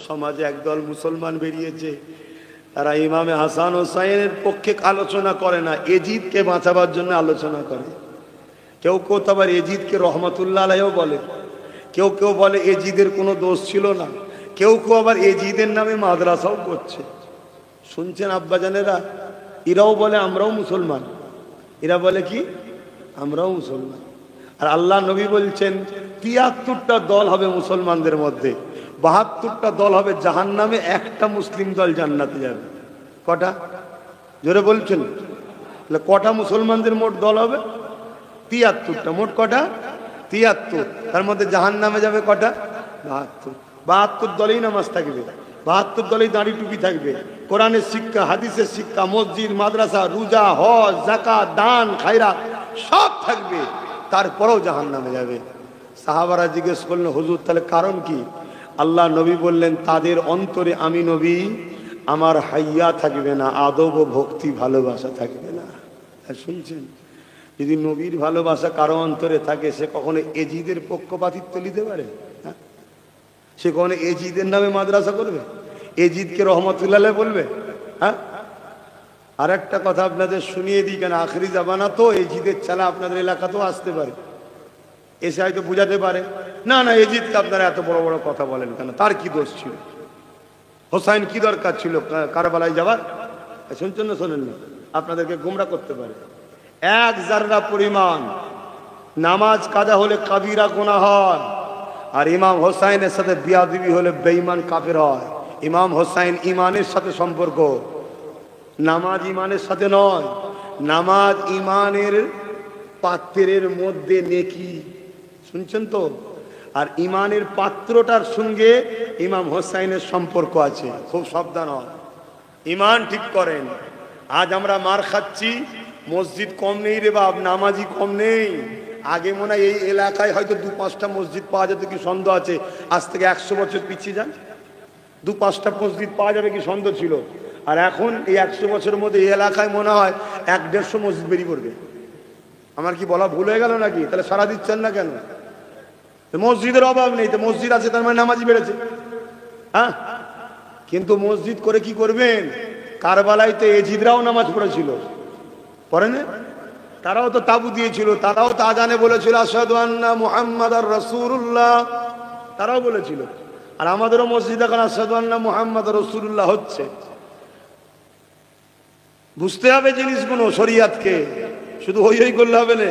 সমাজে একদল মুসলমান বেরিয়েছে, তারা ইমামে হাসান হোসাইনের পক্ষে আলোচনা করে না, এজিদকে বাঁচাবার জন্য আলোচনা করে। কেউ কেউ তো আবার এজিদকে রহমতুল্লাহ আলাইহিও বলে, কেউ কেউ বলে এজিদের কোনো দোষ ছিল না, কেউ কেউ আবার এজিদের নামে মাদ্রাসাও করছে। শুনছেন আব্বাজানেরা? এরাও বলে আমরাও মুসলমান, এরা বলে কি আমরাও মুসলমান। আর আল্লাহ নবী বলছেন ৭৩টা দল হবে মুসলমানদের মধ্যে, ৭২টা দল হবে জাহান্নামে, একটা মুসলিম দল জান্নাতে যাবে। কটা? জোরে বলছেন? তাহলে কটা মুসলমানদের মোট দল হবে? ৭৩টা। মোট কটা? ৭৩। তার মধ্যে জাহান্নামে যাবে কটা? ৭২। ৭২ দলেই নামাজ থাকবে, ৭২ দলেই দাড়ি টুপি থাকবে, কোরআনের শিক্ষা, হাদিসের শিক্ষা, মসজিদ, মাদ্রাসা, রোজা, হজ, যাকাত, দান, খায়রাত সব থাকবে, তারপরেও জাহান্নামে যাবে। সাহাবারা জিজ্ঞেস করলেন, হুজুর তাহলে কারণ কি? আল্লাহ নবী বললেন, তাদের অন্তরে আমি নবী আমার হাইয়া থাকবে না, আদব ও ভক্তি ভালোবাসা থাকবে না। শুনছেন? যদি নবীর ভালোবাসা কারো অন্তরে থাকে, সে কখনো এজিদের পক্ষপাতিত্ব নিতে পারে? সে কখনো এজিদের নামে মাদ্রাসা করবে? এজিদকে রহমতুল্লাহ বলবে? হ্যাঁ। আর একটা কথা আপনাদের শুনিয়ে দিই, কেন আখরি জামানা তো, এজিদের চালা আপনাদের এলাকাতেও আসতে পারে, এসে হয়তো বুঝাতে পারে, না না এজিদকে আপনারা এত বড় বড় কথা বলেন কেন, তার কি দোষ ছিল? হোসাইন কি দরকার ছিল কারবালায় যাবার? শুনছেন না শোনেন না? আপনাদেরকে গোমরা করতে পারে। এক জাররা পরিমাণ নামাজ কাজা হলে কাবিরা গুনাহ হয়, আর ইমাম হোসাইনের সাথে বিয়াদবি হলে বেঈমান কাফের হয়। ইমাম হোসাইন ইমানের সাথে সম্পর্ক, নামাজ ইমানের সাথে নয়। নামাজ ইমানের পাত্রের মধ্যে নেকি, শুনছেন তো? আর ইমানের পাত্রটার সঙ্গে ইমাম হোসাইনের সম্পর্ক আছে, খুব সাবধান হন, ইমান ঠিক করেন। আজ আমরা মার খাচ্ছি, মসজিদ কম নেই রে বাপ, নামাজি কম নেই। আগে মনে হয় এই এলাকায় হয়তো ২-৫টা মসজিদ পাওয়া যেত, কি সন্দেহ আছে? আজ থেকে ১০০ বছর পিছিয়ে যান, ২-৫টা মসজিদ পাওয়া যাবে কি সন্দেহ ছিল? আর এখন এই ১০০ বছরের মধ্যে এই এলাকায় মনে হয় ১-১৫০ মসজিদ বেরিয়ে পড়বে। আমার কি বলা ভুল হয়ে গেল নাকি? তাহলে সারা দিচ্ছেন না কেন? মসজিদের অভাব নেই, তো মসজিদ আছে তার মানে নামাজি বেড়েছে। হ্যাঁ, কিন্তু মসজিদ করে কি করবেন? কারবালায় তো এজিদরাও নামাজ পড়েছিল, পড়ে না? তারাও তো তাবু দিয়েছিল, তারাও তো আজানে বলেছিল আশহাদু আন্না মুহাম্মাদার রাসূলুল্লাহ, তারাও বলেছিল। আর আমাদেরও মসজিদ এখন আশহাদু আন্না মুহাম্মাদার রাসূলুল্লাহ হচ্ছে। বুঝতে হবে জিনিসগুলো, শরিয়াতকে, শুধু হই হই করলে হবে না।